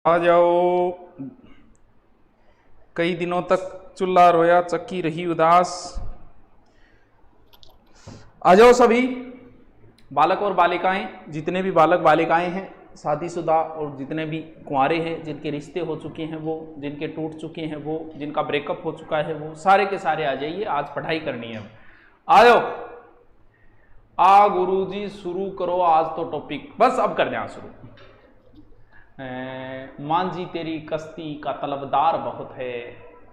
आ जाओ। कई दिनों तक चुल्ला रोया, चक्की रही उदास। आ जाओ सभी बालक और बालिकाएं, जितने भी बालक बालिकाएं हैं शादीशुदा और जितने भी कुंवारे हैं, जिनके रिश्ते हो चुके हैं वो, जिनके टूट चुके हैं वो, जिनका ब्रेकअप हो चुका है वो, सारे के सारे आ जाइए। आज पढ़ाई करनी है। आ जाओ। आ गुरुजी शुरू करो आज तो टॉपिक, बस अब कर दें शुरू। मांझी तेरी कश्ती का तलबदार बहुत है।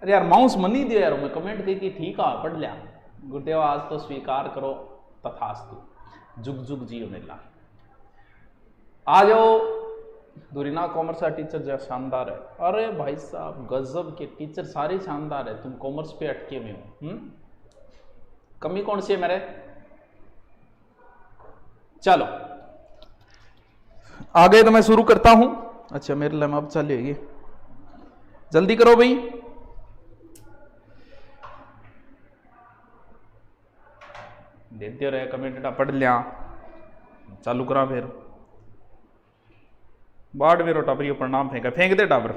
अरे यार माउस मनी दे यार, मैं कमेंट देती ठीक है पढ़ लिया। गुरुदेव आज तो स्वीकार करो तथास्तु, जुग जुग जियो मेला। आ जाओ। दूरीना कॉमर्स का टीचर जो शानदार है। अरे भाई साहब गजब के टीचर सारे शानदार है, तुम कॉमर्स पे अटके हुए हो। कमी कौन सी है मेरे? चलो आ गए तो मैं शुरू करता हूं। अच्छा मेरे लिए अब चलेगी, जल्दी करो भाई। देते रहे कमेंट, पढ़ लिया चालू करा फिर बाढ़ मेरो टाबर प्रणाम फेंक दे टाबर।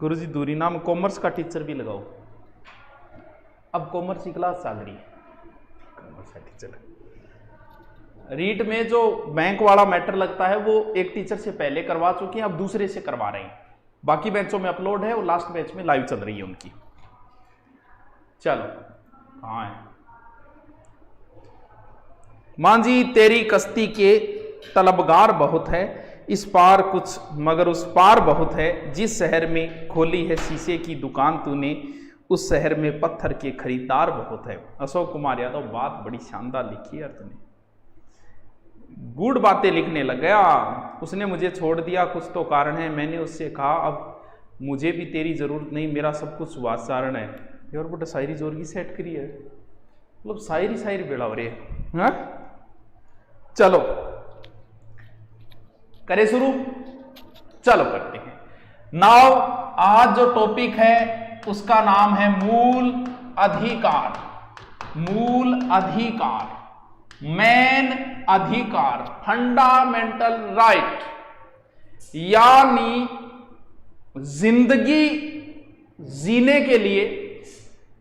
गुरुजी दूरी नाम कॉमर्स का टीचर भी लगाओ। अब कॉमर्स की क्लास चल रही है। कॉमर्स का टीचर रीट में जो बैंक वाला मैटर लगता है वो एक टीचर से पहले करवा चुके हैं, अब दूसरे से करवा रहे हैं। बाकी बेंचों में अपलोड है और लास्ट बेंच में लाइव चल रही है उनकी। चलो हाँ है। मांझी तेरी कश्ती के तलबगार बहुत है, इस पार कुछ मगर उस पार बहुत है। जिस शहर में खोली है शीशे की दुकान तूने, उस शहर में पत्थर के खरीदार बहुत है। अशोक कुमार यादव, बात बड़ी शानदार लिखी यार तूने, गुड बातें लिखने लग गया। उसने मुझे छोड़ दिया कुछ तो कारण है, मैंने उससे कहा अब मुझे भी तेरी जरूरत नहीं, मेरा सब कुछ सुभाष चारण है। यार बेटा शायरी जोर की सेट करी है, मतलब शायरी बेड़ा हो रही है। हाँ चलो करे शुरू, चलो करते हैं। नाउ आज जो टॉपिक है उसका नाम है मूल अधिकार। मूल अधिकार, मेन अधिकार, फंडामेंटल राइट, यानी जिंदगी जीने के लिए,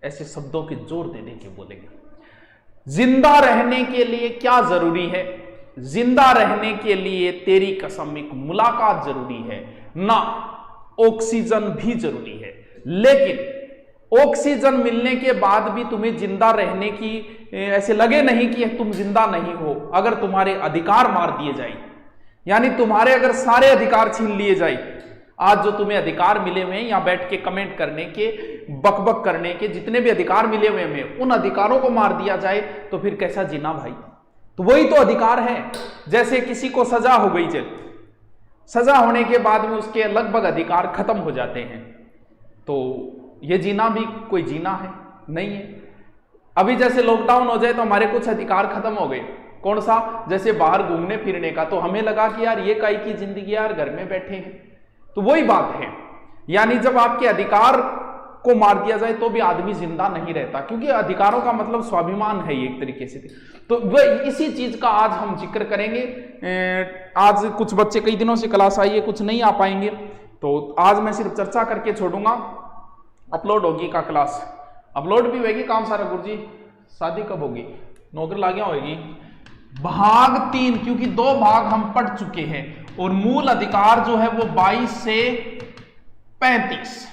ऐसे शब्दों के जोर दे के बोलेंगे, जिंदा रहने के लिए क्या जरूरी है? जिंदा रहने के लिए तेरी कसम एक मुलाकात जरूरी है ना, ऑक्सीजन भी जरूरी है। लेकिन ऑक्सीजन मिलने के बाद भी तुम्हें जिंदा रहने की ऐसे लगे नहीं कि तुम जिंदा नहीं हो। अगर तुम्हारे अधिकार मार दिए जाए, यानी तुम्हारे अगर सारे अधिकार छीन लिए जाए, आज जो तुम्हें अधिकार मिले हुए हैं यहाँ बैठ के कमेंट करने के, बकबक करने के, जितने भी अधिकार मिले हुए हैं उन अधिकारों को मार दिया जाए तो फिर कैसा जीना भाई? तो वही तो अधिकार है। जैसे किसी को सजा हो गई, चल सजा होने के बाद में उसके लगभग अधिकार खत्म हो जाते हैं, तो ये जीना भी कोई जीना है नहीं है। अभी जैसे लॉकडाउन हो जाए तो हमारे कुछ अधिकार खत्म हो गए। कौन सा? जैसे बाहर घूमने फिरने का, तो हमें लगा कि यार ये काई की जिंदगी, यार घर में बैठे हैं। तो वही बात है, यानी जब आपके अधिकार को मार दिया जाए तो भी आदमी जिंदा नहीं रहता, क्योंकि अधिकारों का मतलब स्वाभिमान है एक तरीके से। तो वह इसी चीज का आज हम जिक्र करेंगे। आज कुछ बच्चे कई दिनों से क्लास आई है, कुछ नहीं आ पाएंगे, तो आज मैं सिर्फ चर्चा करके छोड़ूंगा। अपलोड होगी का क्लास, अपलोड भी होगी काम सारा। गुरुजी शादी कब होगी? नौकरी लागिया होगी। भाग 3, क्योंकि 2 भाग हम पढ़ चुके हैं और मूल अधिकार जो है वो 22 से 35,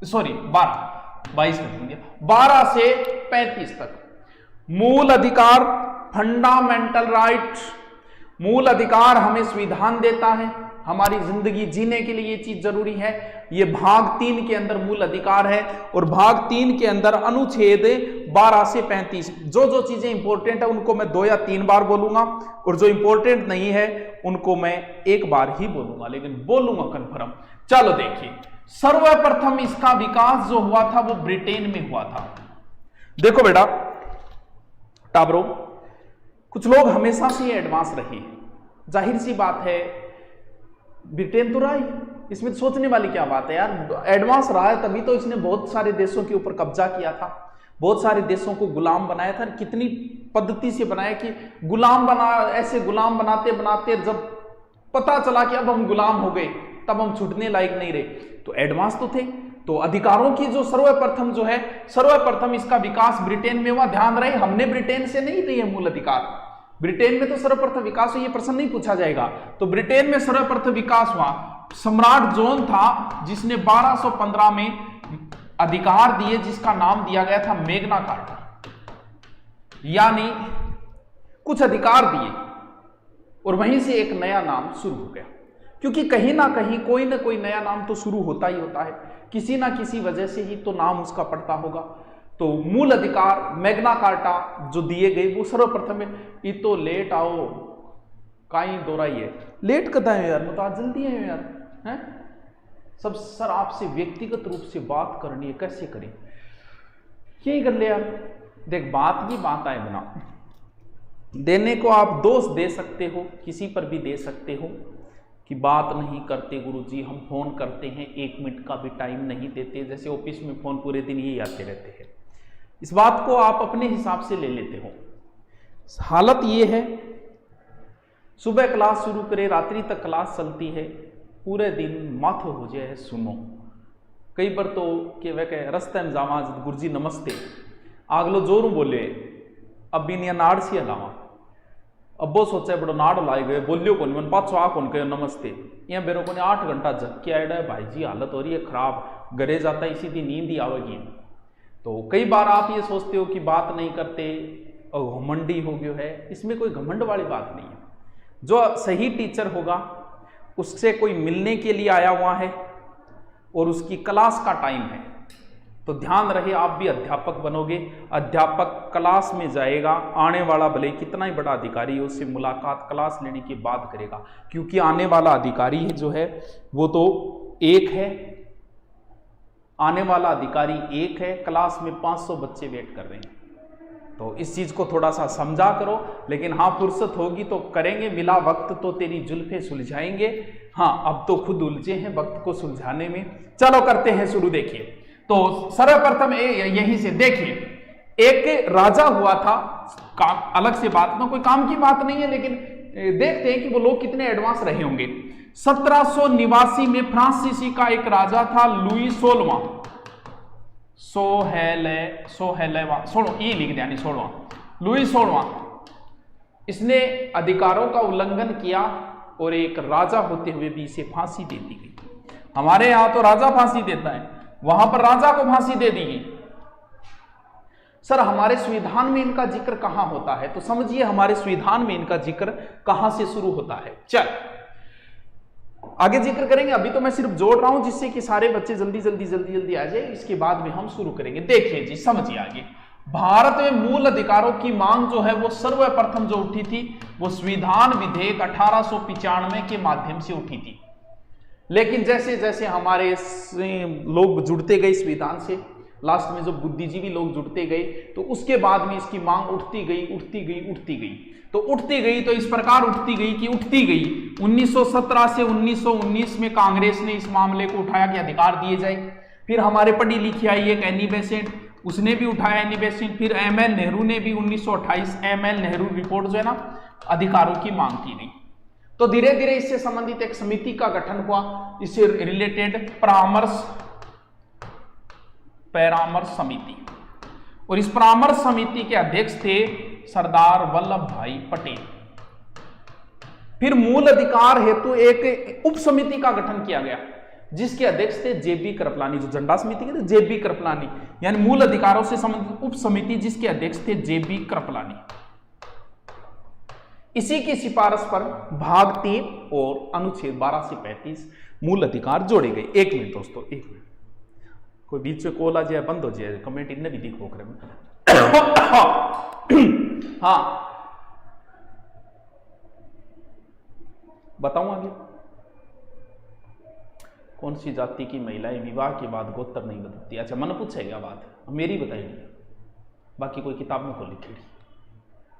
सॉरी 12 से 35 तक। मूल अधिकार, फंडामेंटल राइट, मूल अधिकार हमें संविधान देता है, हमारी जिंदगी जीने के लिए ये चीज जरूरी है। ये भाग 3 के अंदर मूल अधिकार है और भाग 3 के अंदर अनुच्छेद 12 से 35, जो जो चीजें इंपॉर्टेंट है उनको मैं 2 या 3 बार बोलूंगा और जो इंपॉर्टेंट नहीं है उनको मैं 1 बार ही बोलूंगा, लेकिन बोलूंगा कंफर्म। चलो देखिए, सर्वप्रथम इसका विकास जो हुआ था वो ब्रिटेन में हुआ था। देखो बेटा टाबरो, कुछ लोग हमेशा से एडवांस रहे, जाहिर सी बात है ब्रिटेन तो रहा ही, इसमें सोचने वाली क्या बात है यार। एडवांस रहा है तभी तो इसने बहुत सारे देशों के ऊपर कब्जा किया था, बहुत सारे देशों को गुलाम बनाया था, कितनी पद्धति से बनाया कि गुलाम बना, ऐसे गुलाम बनाते बनाते जब पता चला कि अब हम गुलाम हो गए, तब हम छूटने लायक नहीं रहे। तो एडवांस तो थे। तो अधिकारों की जो सर्वप्रथम इसका विकास ब्रिटेन में हुआ। ध्यान रहे, हमने ब्रिटेन से नहीं लिए मूल अधिकार। ब्रिटेन में तो सर्वप्रथम विकास हुआ, ये प्रश्न नहीं पूछा जाएगा। तो ब्रिटेन में सर्वप्रथम विकास हुआ। सम्राट जॉन था जिसने 1215 में अधिकार दिए, जिसका नाम दिया गया था मैग्ना कार्टा, यानी कुछ अधिकार दिए, और वहीं से एक नया नाम शुरू हो गया। क्योंकि कहीं ना कहीं कोई ना कोई नया नाम तो शुरू होता ही होता है, किसी ना किसी वजह से ही तो नाम उसका पड़ता होगा। तो मूल अधिकार मैग्ना कार्टा जो दिए गए वो सर्वप्रथम है। ये तो लेट आओ काई दोहराइए, लेट कदा है यार, मतलब जल्दी है यार, हैं सब सर आपसे व्यक्तिगत रूप से बात करनी है, कैसे करें, यही कर ले यार। देख बात की बात आए बना, देने को आप दोष दे सकते हो, किसी पर भी दे सकते हो कि बात नहीं करते गुरुजी, हम फोन करते हैं 1 मिनट का भी टाइम नहीं देते, जैसे ऑफिस में फोन पूरे दिन यही आते रहते हैं। इस बात को आप अपने हिसाब से ले लेते हो। हालत ये है, सुबह क्लास शुरू करे, रात्रि तक क्लास चलती है, पूरे दिन माथो हो जाए सुनो। कई बार तो कि वह कह रस्ते में जावा गुरुजी नमस्ते, आगलो जोरू बोले अब भी नाड़ सी हलावा, अब्बो सोचा बड़ो नाड़ लाई गए, बोलियो कौन मन पाछो आ कौन कहो नमस्ते। यहाँ बेरो को 8 घंटा जग के आएडा भाई जी, हालत हो रही है खराब, घरे जाता इसी दिन नींद ही आवेगी। तो कई बार आप ये सोचते हो कि बात नहीं करते और घमंडी हो गयो है, इसमें कोई घमंड वाली बात नहीं है। जो सही टीचर होगा उससे कोई मिलने के लिए आया हुआ है और उसकी क्लास का टाइम है, तो ध्यान रहे आप भी अध्यापक बनोगे। अध्यापक क्लास में जाएगा, आने वाला भले कितना ही बड़ा अधिकारी है उससे मुलाकात क्लास लेने के बाद करेगा, क्योंकि आने वाला अधिकारी जो है वो तो एक है, आने वाला अधिकारी एक है, क्लास में 500 बच्चे वेट कर रहे हैं। तो इस चीज को थोड़ा सा समझा करो, लेकिन हाँ फुर्सत होगी तो करेंगे, मिला वक्त तो तेरी जुल्फे सुलझाएंगे। हाँ अब तो खुद उलझे हैं वक्त को सुलझाने में। चलो करते हैं शुरू। देखिए तो सर्वप्रथम यहीं से देखिए, एक राजा हुआ था, काम अलग से बात ना, कोई काम की बात नहीं है, लेकिन देखते हैं कि वो लोग कितने एडवांस रहे होंगे। 1789 में फ्रांसीसी का एक राजा था लुई 16वां, ये लिख दिया नहीं 16वां, लुई 16वां। इसने अधिकारों का उल्लंघन किया और एक राजा होते हुए भी इसे फांसी दे दी गई। हमारे यहां तो राजा फांसी देता है, वहां पर राजा को फांसी दे दी गई। सर हमारे संविधान में इनका जिक्र कहां होता है? तो समझिए हमारे संविधान में इनका जिक्र कहां से शुरू होता है। चल आगे जिक्र करेंगे, अभी तो मैं सिर्फ जोड़ रहा हूं जिससे कि सारे बच्चे जल्दी जल्दी आ जाए, इसके बाद में हम शुरू करेंगे। देखिए जी, समझिए आगे। भारत में मूल अधिकारों की मांग जो है वो सर्वप्रथम जो उठी थी वो संविधान विधेयक 1895 के माध्यम से उठी थी। लेकिन जैसे जैसे हमारे लोग जुड़ते गए संविधान से, लास्ट में जो बुद्धिजीवी लोग जुड़ते गए, तो उसके बाद में इसकी मांग उठती गई। तो उठती गई तो इस प्रकार उठती गई 1917 से 1919 में कांग्रेस ने इस मामले को उठाया कि अधिकार दिए जाए। फिर हमारे पढ़ी लिखी आई एक एनी बेसेंट, उसने भी उठाया एनी बेसेंट। फिर एमएल नेहरू ने भी 1928 एमएल नेहरू रिपोर्ट जो है ना, अधिकारों की मांग की गई। तो धीरे धीरे इससे संबंधित एक समिति का गठन हुआ, इससे रिलेटेड परामर्श समिति, और इस परामर्श समिति के अध्यक्ष थे सरदार वल्लभ भाई पटेल। फिर मूल अधिकार हेतु एक उप समिति का गठन किया गया जिसके अध्यक्ष थे जेबी कृपलानी, जो झंडा समिति के थे जेबी कृपलानी, यानी मूल अधिकारों से संबंधित उप समिति जिसके अध्यक्ष थे जेबी कृपलानी। इसी की सिफारिश पर भाग 3 और अनुच्छेद 12 से 35 मूल अधिकार जोड़े गए। 1 मिनट दोस्तों, 1 मिनट, कोई बीच में कॉल आ जाए बंद हो जाए, कमेंट इनने भी दिखो करे। हाँ बताऊं आगे, कौन सी जाति की महिलाएं विवाह के बाद गोत्र नहीं बदलती? अच्छा मन पूछेगा बात, मेरी बताइए, बाकी कोई किताब में को लिखेगी।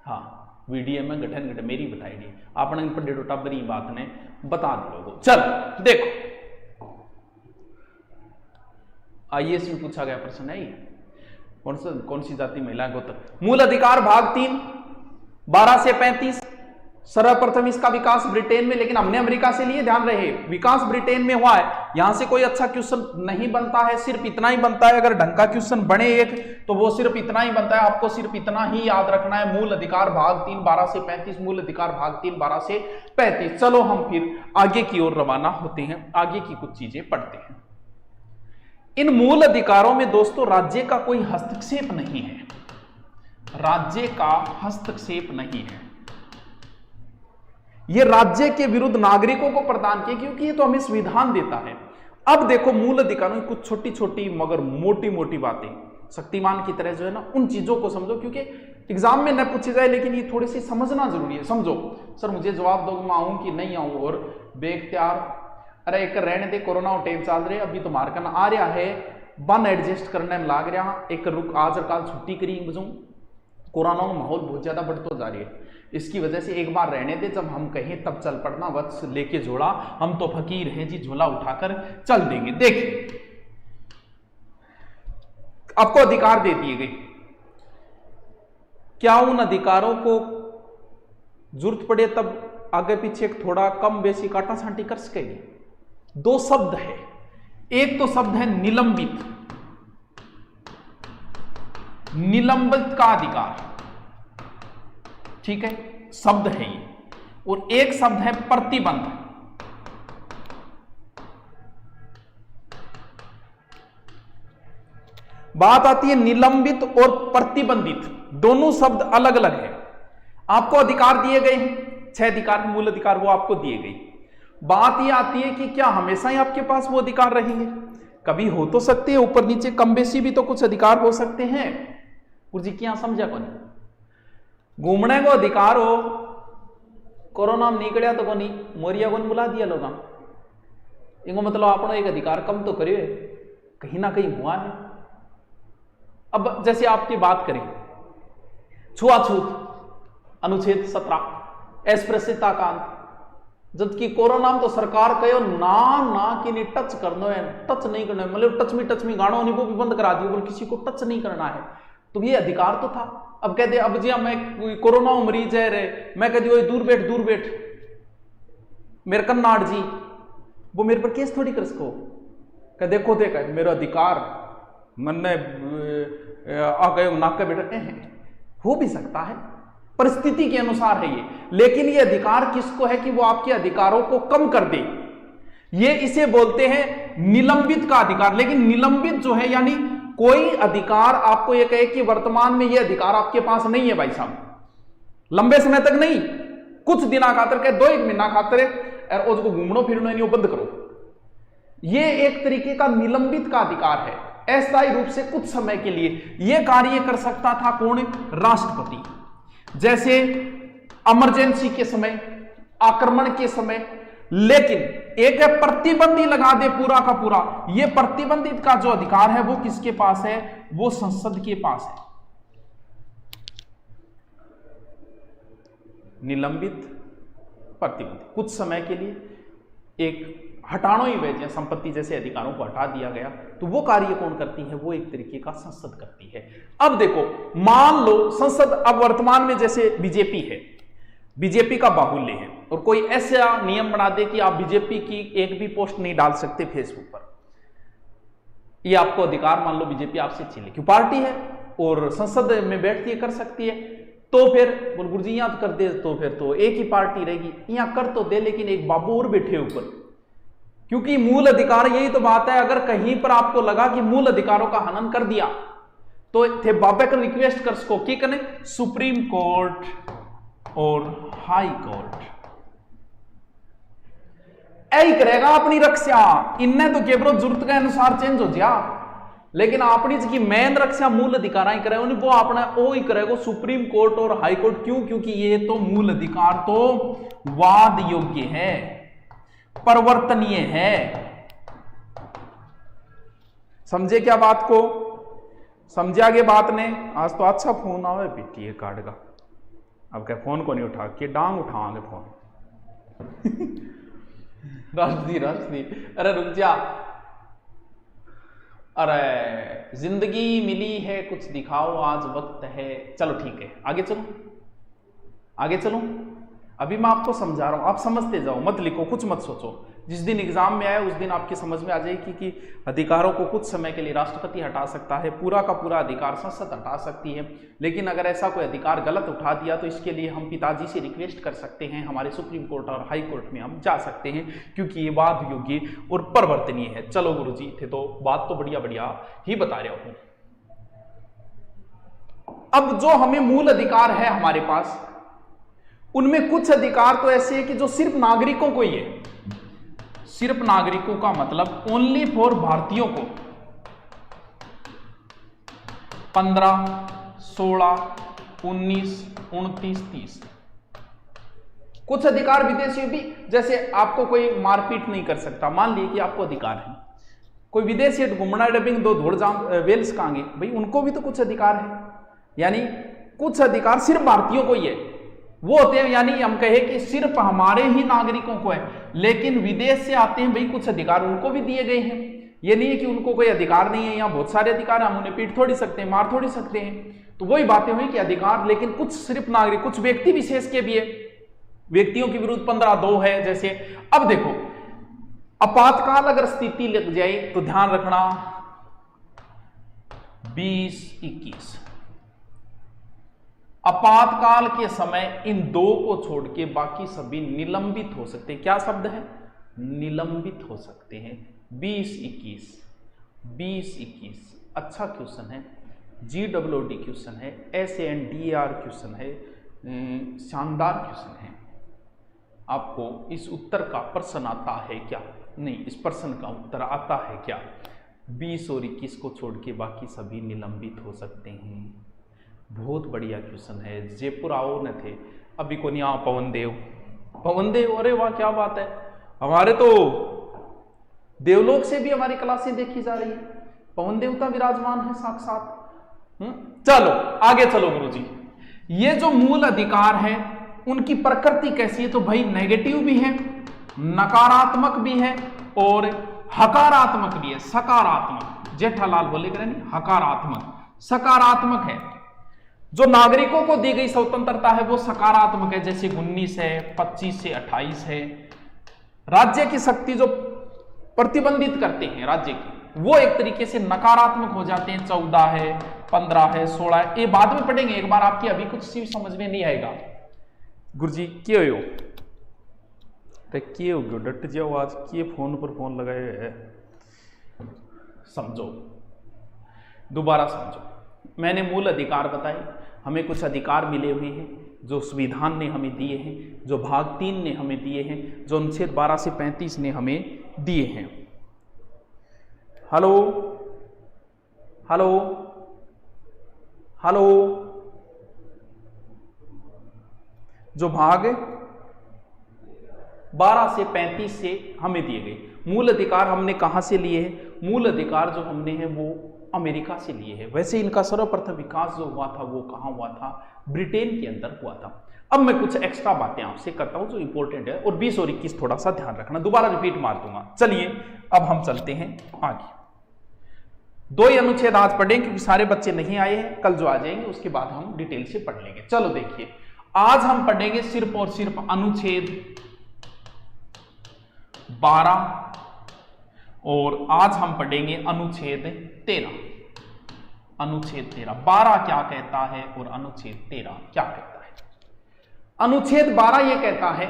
हाँ वीडियो में गठन मेरी बताई, आपने पढ़े टाबरी बात ने बता दी लोगों। चल देखो, आईएएस में पूछा गया प्रश्न है, कौन सी जाति महिला गोत्र। मूल अधिकार भाग 3 12 से 35 सर्वप्रथम इसका विकास ब्रिटेन में, लेकिन हमने अमेरिका से लिए, ध्यान रहे विकास ब्रिटेन में हुआ है। यहां से कोई अच्छा क्वेश्चन नहीं बनता है, सिर्फ इतना ही बनता है। अगर ढंग का क्वेश्चन बने एक तो वो सिर्फ इतना ही बनता है, आपको सिर्फ इतना ही याद रखना है, मूल अधिकार भाग 3 12 से 35, मूल अधिकार भाग 3 12 से 35। चलो हम फिर आगे की ओर रवाना होते हैं, आगे की कुछ चीजें पढ़ते हैं। इन मूल अधिकारों में दोस्तों राज्य का कोई हस्तक्षेप नहीं है, राज्य का हस्तक्षेप नहीं है। यह राज्य के विरुद्ध नागरिकों को प्रदान किया, क्योंकि ये तो हमें संविधान देता है। अब देखो मूल अधिकारों की कुछ छोटी छोटी मगर मोटी मोटी बातें, शक्तिमान की तरह जो है ना, उन चीजों को समझो, क्योंकि एग्जाम में न पूछे जाए लेकिन ये थोड़ी सी समझना जरूरी है। समझो सर मुझे जवाब दो मैं आऊं कि नहीं आऊं, और बेख्तियार अरे एक रहने दे, कोरोना टाइम चल रहे, अभी तो मार्कन आ रहा है, बन एडजस्ट करने में लाग रहा, एक रुक आज कल छुट्टी करी बजूं, कोरोना का माहौल बहुत ज्यादा बढ़ता जा रही है, इसकी वजह से एक बार रहने दे, जब हम कहें तब चल पड़ना, वत्स लेके झोला, हम तो फकीर हैं जी, झोला उठाकर चल देंगे। देखिए आपको अधिकार दे दिए गए, क्या उन अधिकारों को जरूरत पड़े तब आगे पीछे थोड़ा कम बेसी काटा छांटी कर सकेंगे? दो शब्द है, एक तो शब्द है निलंबित, निलंबित का अधिकार, ठीक है, शब्द है ये, और एक शब्द है प्रतिबंध। बात आती है निलंबित और प्रतिबंधित, दोनों शब्द अलग अलग है। आपको अधिकार दिए गए हैं, 6 अधिकार, मूल अधिकार वो आपको दिए गए। बात यह आती है कि क्या हमेशा ही आपके पास वो अधिकार रहेंगे? कभी हो तो सकते हैं, ऊपर नीचे कम बेसी भी तो कुछ अधिकार हो सकते हैं। गुरुजी क्या समझा कौन? घूमने को अधिकार हो, कोरोना में निकलिया तो कोनी, मोरिया को बुला दिया लोग, इनको मतलब आपने एक अधिकार कम तो करिए, कहीं ना कहीं हुआ है। अब जैसे आपकी बात करें छुआछूत अनुच्छेद 17 अस्पृश्यता कांड, जबकि कोरोना में तो सरकार कहो ना कि नहीं टच करना है, टच नहीं करना है, मतलब टच मी गाड़ो नहीं, वो भी बंद करा दियो, बोल किसी को टच नहीं करना है, तो ये अधिकार तो था। अब कहते अब जी मैं कोरोना मरीज है रे, मैं कहती हूँ दूर बैठ मेरे कन्नाड़ जी, वो मेरे पर केस थोड़ी कर सको, कह देखो देखा मेरा अधिकार मन आ गए नाक बैठे हैं, हो भी सकता है, परिस्थिति के अनुसार है ये, लेकिन ये अधिकार किसको है कि वो आपके अधिकारों को कम कर दे, ये इसे बोलते हैं निलंबित का अधिकार। लेकिन निलंबित जो है यानी कोई अधिकार आपको ये कहे कि वर्तमान में ये अधिकार आपके पास नहीं है भाई साहब, लंबे समय तक नहीं, कुछ दिना खातर कहे 2-1 महीना खातर और उसको घूमनो फिरनो नहीं बंद करो, ये एक तरीके का निलंबित का अधिकार है। अस्थायी रूप से कुछ समय के लिए यह कार्य कर सकता था कौन? राष्ट्रपति। जैसे इमरजेंसी के समय, आक्रमण के समय, लेकिन एक प्रतिबंधी लगा दे पूरा का पूरा, यह प्रतिबंधित का जो अधिकार है वो किसके पास है? वो संसद के पास है। निलंबित, प्रतिबंधित, कुछ समय के लिए एक हटानो ही वैसे संपत्ति जैसे अधिकारों को हटा दिया गया, तो वो कार्य कौन करती है? वो एक तरीके का संसद करती है। अब देखो मान लो संसद अब वर्तमान में जैसे बीजेपी है, बीजेपी का बाहुल्य है, और कोई ऐसा नियम बना दे कि आप बीजेपी की एक भी पोस्ट नहीं डाल सकते फेसबुक पर, ये आपको अधिकार मान लो बीजेपी आपसे छीन ले, क्यों पार्टी है और संसद में बैठती है, कर सकती है, तो फिर बोल गुरुजी यहां तो कर दे, तो फिर तो एक ही पार्टी रहेगी, यहां कर तो दे लेकिन एक बाबू और बैठे ऊपर, क्योंकि मूल अधिकार यही तो बात है। अगर कहीं पर आपको लगा कि मूल अधिकारों का हनन कर दिया तो थे बाबा का रिक्वेस्ट कर सको कि कने सुप्रीम कोर्ट और हाई कोर्ट यही करेगा अपनी रक्षा, इनने तो केवल जरूरत के अनुसार चेंज हो जा, लेकिन अपनी जी मेन रक्षा मूल अधिकार ही करे, वो अपना वो ही करेगा सुप्रीम कोर्ट और हाई कोर्ट। क्यों? क्योंकि ये तो मूल अधिकार तो वाद योग्य है, परिवर्तनीय है। समझे क्या बात को? समझा के बात ने? आज तो अच्छा फोन आवे पिटी है कार्ड का, अब क्या फोन को नहीं उठा के डांग उठाओगे फोन राजदी अरे रुक जा, अरे जिंदगी मिली है कुछ दिखाओ, आज वक्त है, चलो ठीक है आगे चलो। आगे चलो, अभी मैं आपको समझा रहा हूं, आप समझते जाओ, मत लिखो, कुछ मत सोचो। जिस दिन एग्जाम में आए उस दिन आपकी समझ में आ जाएगी कि अधिकारों को कुछ समय के लिए राष्ट्रपति हटा सकता है, पूरा का पूरा अधिकार संसद हटा सकती है, लेकिन अगर ऐसा कोई अधिकार गलत उठा दिया तो इसके लिए हम पिताजी से रिक्वेस्ट कर सकते हैं, हमारे सुप्रीम कोर्ट और हाई कोर्ट में हम जा सकते हैं, क्योंकि ये वाद योग्य और परिवर्तनीय है। चलो गुरुजी, थे तो बात तो बढ़िया बढ़िया ही बता रहा हूं। अब जो हमें मूल अधिकार है हमारे पास, उनमें कुछ अधिकार तो ऐसे है कि जो सिर्फ नागरिकों को ही है। सिर्फ नागरिकों का मतलब ओनली फॉर भारतीयों को 15, 16, 19, 29, 30। कुछ अधिकार विदेशियों भी, जैसे आपको कोई मारपीट नहीं कर सकता, मान लीजिए कि आपको अधिकार है, कोई विदेशी घुमना डबिंग दो धोड़ जाम वेल्स कांगे भाई, उनको भी तो कुछ अधिकार है। यानी कुछ अधिकार सिर्फ भारतीयों को ही है, वो होते हैं, यानी हम कहे कि सिर्फ हमारे ही नागरिकों को है, लेकिन विदेश से आते हैं भाई, कुछ अधिकार उनको भी दिए गए हैं। ये नहीं है कि उनको कोई अधिकार नहीं है, यहाँ बहुत सारे अधिकार हैं, हम उन्हें पीट थोड़ी सकते हैं, मार थोड़ी सकते हैं। तो वही बातें हुई कि अधिकार, लेकिन कुछ सिर्फ नागरिक, कुछ व्यक्ति विशेष के भी है, व्यक्तियों के विरुद्ध 15(2) है। जैसे अब देखो, आपातकाल अगर स्थिति लग जाए तो ध्यान रखना 20-21, आपातकाल के समय इन दो को छोड़ के बाकी सभी निलंबित हो सकते हैं। क्या शब्द है? निलंबित हो सकते हैं। 20-21 अच्छा क्वेश्चन है, GWD क्वेश्चन है, SANDAR क्वेश्चन है, शानदार क्वेश्चन है। आपको इस उत्तर का प्रश्न आता है क्या? नहीं, इस प्रश्न का उत्तर आता है क्या? 20 और 21 को छोड़ के बाकी सभी निलंबित हो सकते हैं। बहुत बढ़िया क्वेश्चन है। जयपुर आओ न थे अभी को नहीं, पवन देव, अरे वाह क्या बात है, हमारे तो देवलोक से भी हमारी क्लासें देखी जा रही है, पवन देवता विराजमान है साक्षात। चलो आगे चलो गुरुजी, ये जो मूल अधिकार है उनकी प्रकृति कैसी है? तो भाई नेगेटिव भी है, नकारात्मक भी है और हकारात्मक भी है। सकारात्मक, जेठालाल बोलेगा नहीं, हकारात्मक, सकारात्मक है। जो नागरिकों को दी गई स्वतंत्रता है वो सकारात्मक है, जैसे 19 है, 25 से 28 है। राज्य की शक्ति जो प्रतिबंधित करते हैं राज्य की, वो एक तरीके से नकारात्मक हो जाते हैं। 14 है, 15 है, 16 है, ये बाद में पढ़ेंगे, एक बार आपकी अभी कुछ सी समझ में नहीं आएगा। गुरुजी क्यों हो क्यों हो डट जाओ, आज के फोन पर फोन लगाए है, समझो, दोबारा समझो। मैंने मूल अधिकार बताए, हमें कुछ अधिकार मिले हुए हैं जो संविधान ने हमें दिए हैं, जो भाग 3 ने हमें दिए हैं, जो अनुच्छेद 12 से 35 ने हमें दिए हैं। हेलो हेलो हेलो, जो भाग 12 से 35 से हमें दिए गए मूल अधिकार हमने कहां से लिए हैं? मूल अधिकार जो हमने हैं वो अमेरिका से लिए हैं। वैसे इनका सर्वप्रथम विकास जो हुआ था वो कहां हुआ था? ब्रिटेन के अंदर हुआ था। अब मैं कुछ एक्स्ट्रा बातें आपसे करता हूं जो इंपॉर्टेंट है, और 20 और 21 थोड़ा सा ध्यान रखना, दोबारा रिपीट मार दूंगा। चलिए अब हम चलते हैं आगे। 2 ही अनुच्छेद आज पढ़ें क्योंकि सारे बच्चे नहीं आए हैं, कल जो आ जाएंगे उसके बाद हम डिटेल से पढ़ लेंगे। चलो देखिए, आज हम पढ़ेंगे सिर्फ और सिर्फ अनुच्छेद 12 और आज हम पढ़ेंगे अनुच्छेद 13। अनुच्छेद 13, 12 क्या कहता है और अनुच्छेद 13 क्या कहता है? अनुच्छेद 12 यह कहता है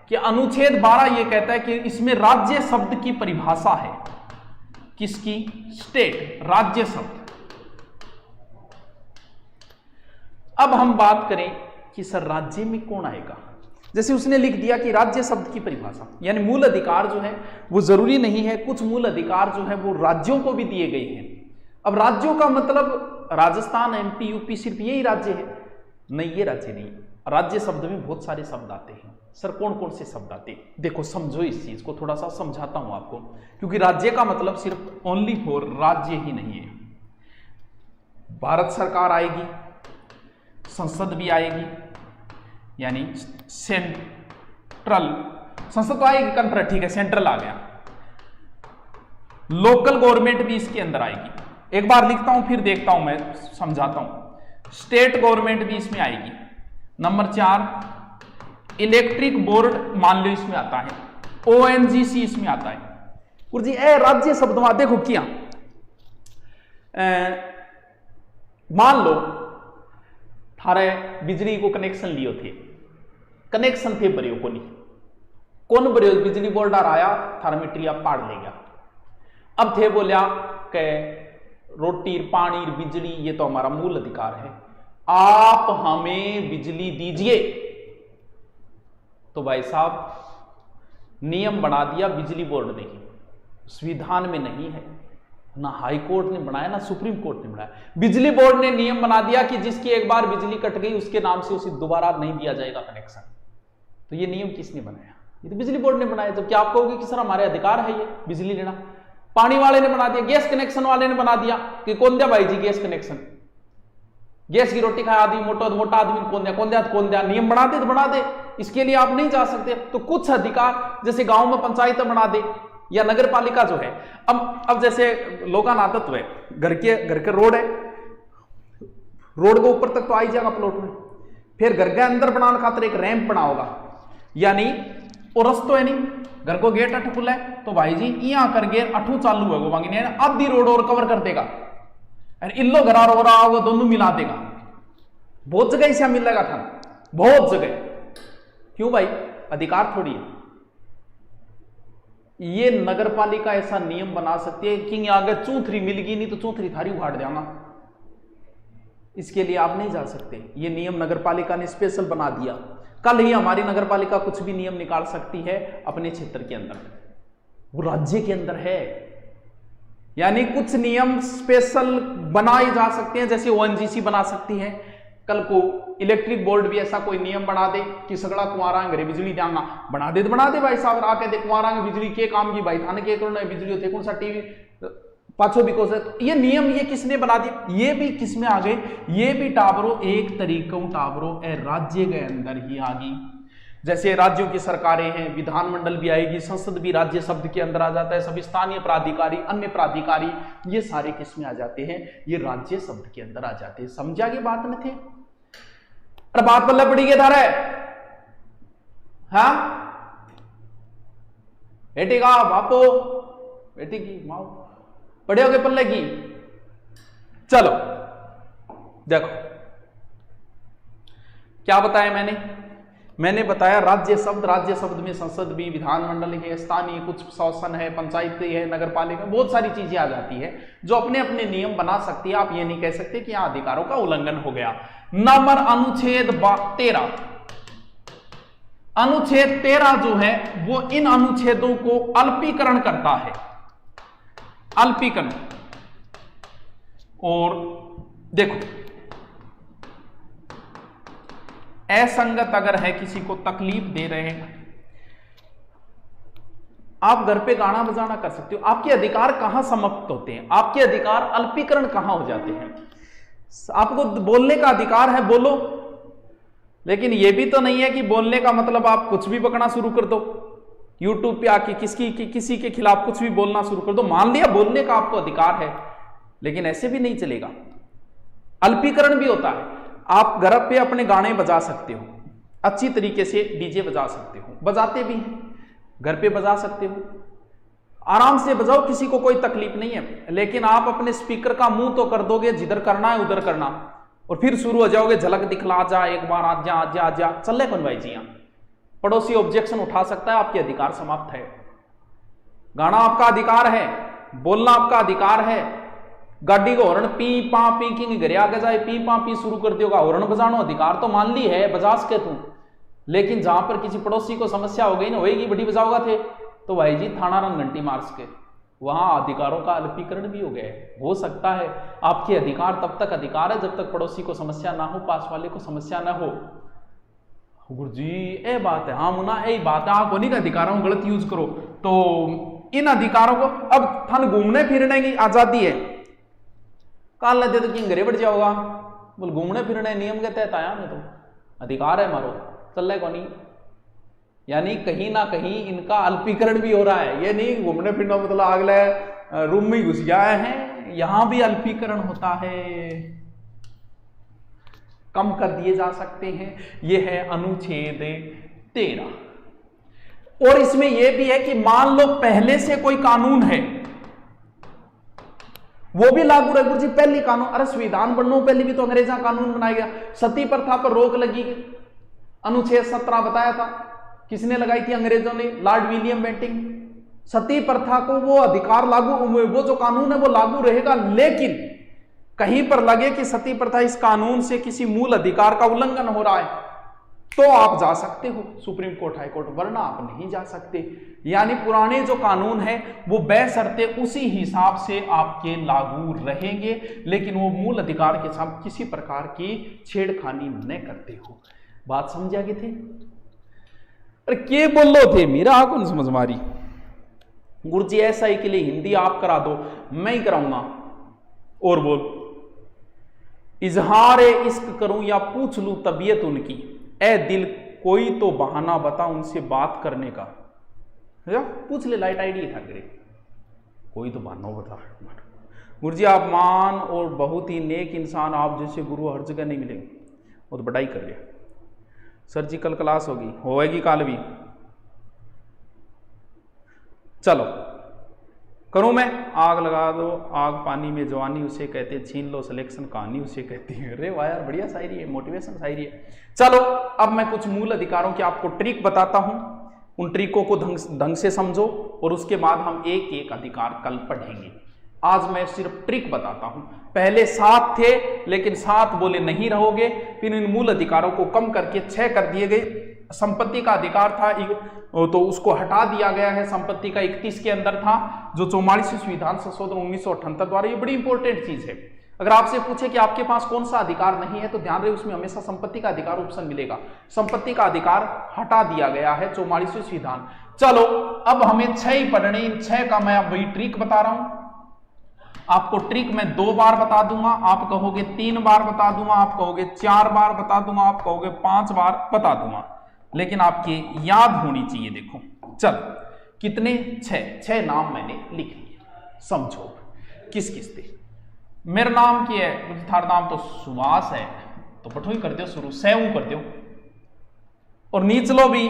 कि अनुच्छेद 12 यह कहता है कि इसमें राज्य शब्द की परिभाषा है। किसकी? स्टेट, राज्य शब्द। अब हम बात करें कि सर राज्य में कौन आएगा? जैसे उसने लिख दिया कि राज्य शब्द की परिभाषा, यानी मूल अधिकार जो है वो जरूरी नहीं है, कुछ मूल अधिकार जो है वो राज्यों को भी दिए गए हैं। अब राज्यों का मतलब राजस्थान, MP, UP सिर्फ यही राज्य है? नहीं, ये राज्य नहीं। राज्य शब्द में बहुत सारे शब्द आते हैं। सर कौन कौन से शब्द आते हैं? देखो समझो, इस चीज को थोड़ा सा समझाता हूं आपको, क्योंकि राज्य का मतलब सिर्फ ओनली फॉर राज्य ही नहीं है। भारत सरकार आएगी, संसद भी आएगी, यानी सेंट्रल संसद तो आएगी, कंट्रोल, ठीक है, सेंट्रल आ गया। लोकल गवर्नमेंट भी इसके अंदर आएगी। एक बार लिखता हूं फिर देखता हूं, मैं समझाता हूं। स्टेट गवर्नमेंट भी इसमें आएगी। नंबर 4 इलेक्ट्रिक बोर्ड मान लो इसमें आता है, ONGC इसमें आता है। और जी ए राज्य शब्द में देखो क्या मान लो थारे बिजली को कनेक्शन लियो थे, कनेक्शन थे बरियो को नहीं, कौन बरियो बिजली बोर्ड आया थारा मीटर आप पाड़ ले गया। अब थे बोलिया के रोटी पानी बिजली ये तो हमारा मूल अधिकार है, आप हमें बिजली दीजिए। तो भाई साहब नियम बना दिया बिजली बोर्ड ने ही, संविधान में नहीं है, ना हाई कोर्ट ने बनाया ना सुप्रीम कोर्ट ने बनाया, बिजली बोर्ड ने नियम बना दिया कि जिसकी एक बार बिजली कट गई उसके नाम से उसे दोबारा नहीं दिया जाएगा कनेक्शन। तो ये नियम किसने बनाया? ये तो बिजली बोर्ड ने बनाया। जबकि आप कहोगे कि सर हमारे अधिकार है ये बिजली लेना, पानी वाले ने बना दिया, गैस कनेक्शन वाले ने बना दिया कि कौन दिया भाई जी गैस कनेक्शन, गैस की रोटी खाया आदमी मोटा आदमी कौन दिया, नियम बना दे तो बना दे, इसके लिए आप नहीं जा सकते। तो कुछ अधिकार जैसे गांव में पंचायत बना दे या नगर पालिका जो है, अब जैसे लोगों का आदत है घर के रोड है, रोड के ऊपर तक तो आई जाएगा प्लॉट में, फिर घर के अंदर बनाने खातिर एक रैंप बना होगा, यानी वो रस्तो है नहीं, घर को गेट अठ खुला है तो भाई जी यहां कर गेट अठू चालू है वो मांगने आधी रोड और कवर कर देगा, इल्लो घरा रो रहा होगा दोनों मिला देगा। बहुत जगह इसे मिलेगा था, बहुत जगह। क्यों भाई? अधिकार थोड़ी है। ये नगर पालिका ऐसा नियम बना सकती है कि आगे चूथरी मिलगी नहीं तो चूथरी थारी उखाड़ देगा, इसके लिए आप नहीं जा सकते। ये नियम नगर पालिका ने स्पेशल बना दिया। कल ही हमारी नगर पालिका कुछ भी नियम निकाल सकती है अपने क्षेत्र के अंदर, वो राज्य के अंदर है, यानी कुछ नियम स्पेशल बनाए जा सकते हैं, जैसे ONGC बना सकती है। कल को इलेक्ट्रिक बोर्ड भी ऐसा कोई नियम बना दे कि सगड़ा कुआरा घरे बिजली देंगा, बना दे तो बना दे भाई साहब, आके दे कुआरा बिजली के काम की भाई थाने के करोड़ बिजली होते कौन सा टीवी पाछो भी कोस है। तो ये नियम ये किसने बना दिया? ये भी किसमें आ गए? ये भी टावरों एक तरीकों टावरों राज्य के अंदर ही आ गई। जैसे राज्यों की सरकारें हैं, विधानमंडल भी आएगी, संसद भी राज्य शब्द के अंदर आ जाता है, सभी स्थानीय प्राधिकारी अन्य प्राधिकारी ये सारे किसमें आ जाते हैं? ये राज्य शब्द के अंदर आ जाते हैं। समझा की बात न थे? अरे बात पल्ले पड़ी के धारा हाँ बेटी का बापो बेटी की माओ पड़े हो गए पल्ले की। चलो देखो क्या बताया मैंने बताया राज्य शब्द में संसद भी, विधानमंडल है, स्थानीय कुछ शासन है, पंचायत है, नगर पालिका, बहुत सारी चीजें आ जाती है जो अपने अपने नियम बना सकती है। आप ये नहीं कह सकते कि यहां अधिकारों का उल्लंघन हो गया। नंबर अनुच्छेद 13, अनुच्छेद 13 जो है वो इन अनुच्छेदों को अल्पीकरण करता है, अल्पीकरण। और देखो असंगत अगर है, किसी को तकलीफ दे रहे हैं, आप घर पे गाना बजाना कर सकते हो। आपके अधिकार कहां समाप्त होते हैं? आपके अधिकार अल्पीकरण कहां हो जाते हैं? आपको बोलने का अधिकार है, बोलो, लेकिन यह भी तो नहीं है कि बोलने का मतलब आप कुछ भी बकना शुरू कर दो, यूट्यूब पे आके किसी के खिलाफ कुछ भी बोलना शुरू कर दो। मान लिया बोलने का आपको अधिकार है, लेकिन ऐसे भी नहीं चलेगा। अल्पीकरण भी होता है। आप घर पे अपने गाने बजा सकते हो, अच्छी तरीके से डीजे बजा सकते हो, बजाते भी हैं, घर पे बजा सकते हो, आराम से बजाओ, किसी को कोई तकलीफ नहीं है। लेकिन आप अपने स्पीकर का मुंह तो कर दोगे जिधर करना है उधर करना, और फिर शुरू हो जाओगे झलक दिखला जा, एक बार आ जा चल कौन भाई जी। पड़ोसी ऑब्जेक्शन उठा सकता है, आपके अधिकार समाप्त है। गाना आपका अधिकार है, बोलना आपका अधिकार है। गाड़ी को हॉर्न पी पा पी की घरे आगे जाए पी पा पी शुरू कर दियोगा, हॉर्न बजानो अधिकार तो मान ली है, बजा सके तू। लेकिन जहां पर किसी पड़ोसी को समस्या हो गई ना, होएगी बड़ी बजाओगा थे तो भाई जी थाना रंग घंटी मार सके, वहां अधिकारों का अल्पीकरण भी हो गया है। हो सकता है आपके अधिकार तब तक अधिकार है जब तक पड़ोसी को समस्या ना हो, पास वाले को समस्या ना हो। गुरु जी ए बात है, हाँ मुना यही बात है, आप उन्हीं का अधिकारों गलत यूज करो तो इन अधिकारों को अब थन घूमने फिरने की आजादी है, काल दे तो घरे बढ़ जाओगा, बोल घूमने फिरने नियम के तहत आया नहीं, तो अधिकार है मारो चल रहा नहीं। यानी कहीं ना कहीं इनका अल्पीकरण भी हो रहा है। ये नहीं घूमने फिरना मतलब अगले रूम में घुस गया है, यहां भी अल्पीकरण होता है, कम कर दिए जा सकते हैं। ये है अनुच्छेद 13। और इसमें यह भी है कि मान लो पहले से कोई कानून है वो भी लागू रहे। गुरु जी पहली कानून, अरे संविधान बनने पहले भी तो अंग्रेजा कानून बनाया गया, सती प्रथा पर रोक लगी, अनुच्छेद 17 बताया था, किसने लगाई थी? अंग्रेजों ने, लॉर्ड विलियम बेंटिंग। सती प्रथा को वो अधिकार लागू, वो जो कानून है वो लागू रहेगा, लेकिन कहीं पर लगे कि सती प्रथा इस कानून से किसी मूल अधिकार का उल्लंघन हो रहा है तो आप जा सकते हो सुप्रीम कोर्ट, हाई कोर्ट, वरना आप नहीं जा सकते। यानी पुराने जो कानून है वो बेशर्ते उसी हिसाब से आपके लागू रहेंगे, लेकिन वो मूल अधिकार के साथ किसी प्रकार की छेड़खानी न करते हो। बात समझा गए थे? अरे के बोलो थे, मेरा कौन समझ मारी? गुरु जी एसआई के लिए हिंदी आप करा दो, मैं ही कराऊंगा। और बोल, इजहार इश्क करूं या पूछ लूं तबीयत उनकी, ए दिल कोई तो बहाना बता उनसे बात करने का। पूछ ले, लाइट आईडी था करे, कोई तो बहाना बता। गुरु जी आप मान और बहुत ही नेक इंसान, आप जैसे गुरु हर जगह नहीं मिलेंगे। वो तो बढ़ाई कर लिया। सर जी कल क्लास होगी कल भी, चलो करूं मैं? आग लगा दो आग पानी में जवानी उसे कहते, छीन लो सिलेक्शन कहानी उसे कहती है। अरे वाह यार बढ़िया शायरी है, मोटिवेशन शायरी है। चलो अब मैं कुछ मूल अधिकारों की आपको ट्रिक बताता हूं, उन ट्रिकों को ढंग से समझो और उसके बाद हम एक एक अधिकार कल पढ़ेंगे। आज मैं सिर्फ ट्रिक बताता हूं। पहले 7 थे लेकिन 7 बोले नहीं रहोगे, फिर इन मूल अधिकारों को कम करके 6 कर दिए गए। संपत्ति का अधिकार था तो उसको हटा दिया गया है, संपत्ति का 31 के अंदर था, जो 44वें संविधान संशोधन 1978 द्वारा। ये बड़ी इंपॉर्टेंट चीज है। अगर आपसे पूछे कि आपके पास कौन सा अधिकार नहीं है तो ध्यान रहे उसमें हमेशा संपत्ति का अधिकार ऑप्शन मिलेगा। संपत्ति का अधिकार हटा दिया गया है 44वें संविधान। चलो अब हमें 6 ही पढ़ने, इन 6 का मैं अब वही ट्रिक बता रहा हूं। आपको ट्रिक मैं 2 बार बता दूंगा, आप कहोगे 3 बार बता दूंगा, आप कहोगे 4 बार बता दूंगा, आप कहोगे 5 बार बता दूंगा, लेकिन आपकी याद होनी चाहिए। देखो चलो कितने? 6 नाम मैंने लिख लिए, समझो किस किस थे। मेरा नाम क्या है? थारा नाम तो सुभाष है, तो पठो ही कर दो शुरू, सैऊ कर दो, और नीचलो भी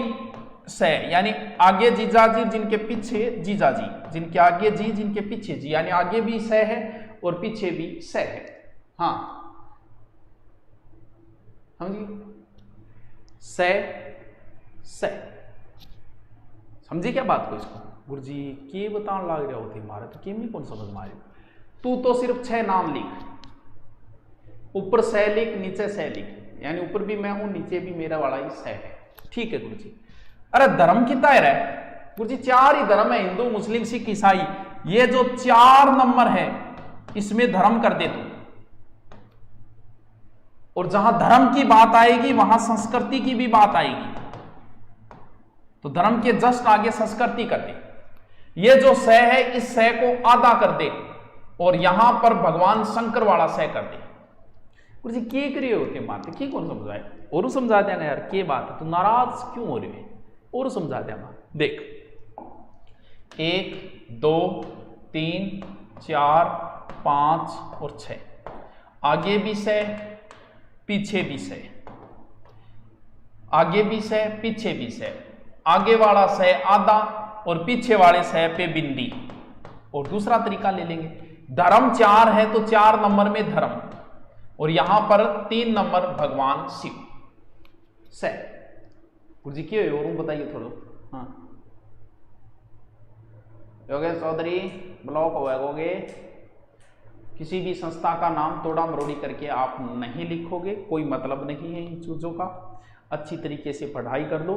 से, यानी आगे जीजा जी जिनके पीछे जीजा जी, जिनके आगे जी जिनके पीछे जी, यानी आगे भी से है और पीछे भी से है। हाँ समझिए, से समझे क्या बात को? इसको गुरु जी के बताने लग रहे होते मारे तो केम नहीं कौन समझ मारे। तू तो सिर्फ 6 नाम लिख, ऊपर से लिख नीचे से लिख, यानी ऊपर भी मैं हूं नीचे भी मेरा वाला ही से है। ठीक है गुरु जी। अरे धर्म कितना है? गुरु जी 4 ही धर्म है, हिंदू मुस्लिम सिख ईसाई। ये जो 4 नंबर है इसमें धर्म कर दे तू, और जहां धर्म की बात आएगी वहां संस्कृति की भी बात आएगी, तो धर्म के जस्ट आगे संस्कृति कर दे। ये जो सह है इस सह को आधा कर दे और यहां पर भगवान शंकर वाला सह कर दे। गुरु जी के करिए होते मानते की कौन समझाए? और समझा देना यार, के बात है तू नाराज क्यों हो रही है? और समझा देना। देख 1 2 3 4 5 और 6, आगे भी सह पीछे भी सह, आगे भी सह पीछे भी सह, आगे वाला सह आधा और पीछे वाले सह पे बिंदी। और दूसरा तरीका ले लेंगे, धर्म 4 है तो 4 नंबर में धर्म, और यहां पर 3 नंबर भगवान शिव से। गुरु जी क्यों और बताइए थोड़ा। हाँ योगेश चौधरी ब्लॉक होगे, किसी भी संस्था का नाम तोड़ा मरोड़ी करके आप नहीं लिखोगे, कोई मतलब नहीं है इन चीजों का। अच्छी तरीके से पढ़ाई कर लो,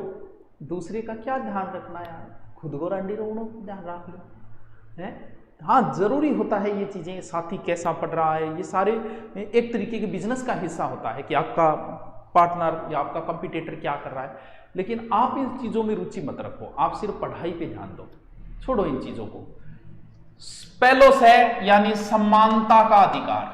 दूसरे का क्या ध्यान रखना यार, खुद को रंडी रोनो ध्यान रख लो है। हाँ जरूरी होता है ये चीजें, साथी कैसा पढ़ रहा है, ये सारे एक तरीके के बिजनेस का हिस्सा होता है कि आपका पार्टनर या आपका कंपटीटर क्या कर रहा है, लेकिन आप इन चीजों में रुचि मत रखो, आप सिर्फ पढ़ाई पे ध्यान दो, छोड़ो इन चीजों को। पहलो से यानी समानता का अधिकार,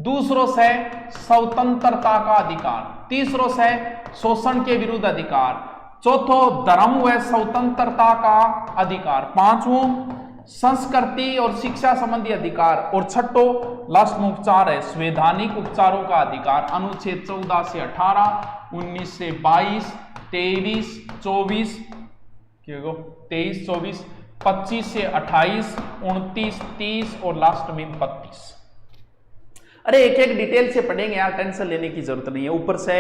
दूसरों से स्वतंत्रता का अधिकार, तीसरों से शोषण के विरुद्ध अधिकार, चौथो धर्म व स्वतंत्रता का अधिकार, पांचवों संस्कृति और शिक्षा संबंधी अधिकार, और छठो लास्ट में उपचार है, संवैधानिक उपचारों का अधिकार। अनुच्छेद 14 से 18, 19 से 22, 23, 24, 23, 24, 25 से 28, 29, 30 और लास्ट में 32। अरे एक एक डिटेल से पढ़ेंगे यार, टेंशन लेने की जरूरत नहीं है। ऊपर से,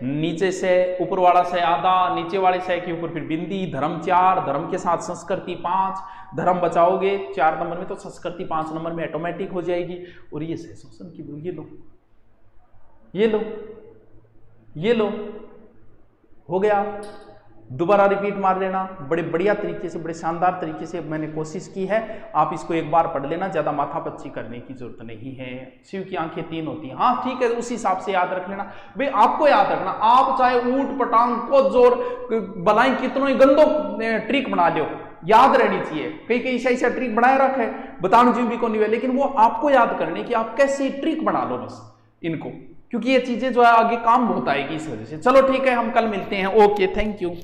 नीचे से, ऊपर वाला से आधा, नीचे वाले से के ऊपर फिर बिंदी, धर्म 4, धर्म के साथ संस्कृति 5, धर्म बचाओगे 4 नंबर में तो संस्कृति 5 नंबर में ऑटोमेटिक हो जाएगी। और ये से शोषण की, ये लो, ये लो, ये लो, हो गया। दोबारा रिपीट मार लेना, बड़े बढ़िया तरीके से, बड़े शानदार तरीके से मैंने कोशिश की है। आप इसको एक बार पढ़ लेना, ज्यादा माथापच्ची करने की जरूरत नहीं है। शिव की आंखें 3 होती हैं, हाँ ठीक है, उस हिसाब से याद रख लेना भाई। आपको याद रखना, आप चाहे ऊंट पटांग को जोर बलाई कितनों ही गंदो ट्रिक बना लो, याद रहनी चाहिए। कई कई ऐसा ट्रिक बनाए रखे बताने जी भी को नहीं है, लेकिन वो आपको याद करने की आप कैसे ट्रिक बना लो बस इनको, क्योंकि ये चीजें जो है आगे काम बहुत आएगी इस वजह से। चलो ठीक है, हम कल मिलते हैं। Okay, thank you.